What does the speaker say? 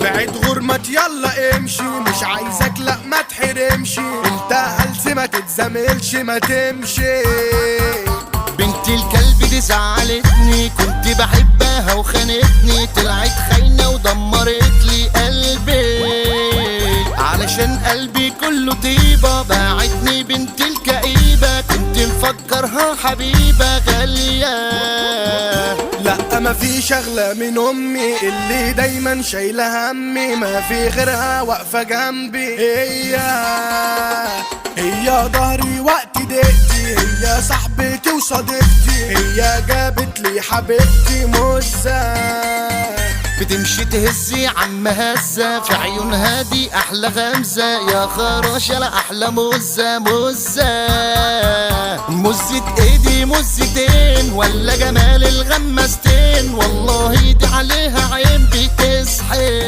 بعد غرمت يلا امشي، مش عايزك لا ما تحرمش، انت هلس ما تتزاملش ما تمشي. بنت الكلب دي زعلتني، كنت بحبها وخانتني، طلعت خاينة ودمرت لي قلبي، علشان قلبي كله طيبة باعتني بنت الكئيبة، كنت مفكرها حبيبة غالية. لا ما في شغلة من امي اللي دايما شايلة همي، ما في غيرها واقفة جنبي، هي ظهري وقت دقتي، هي صاحبتي وصديقتي، هي جابت لي حبيبتي مزة. بتمشي تهزي عم هزة، في عيونها دي احلى غمزة، يا خراشة لا احلى مزة مزة. مزة ايدي مزتين ولا جمال الغمستين، والله دي عليها عين بتسحر.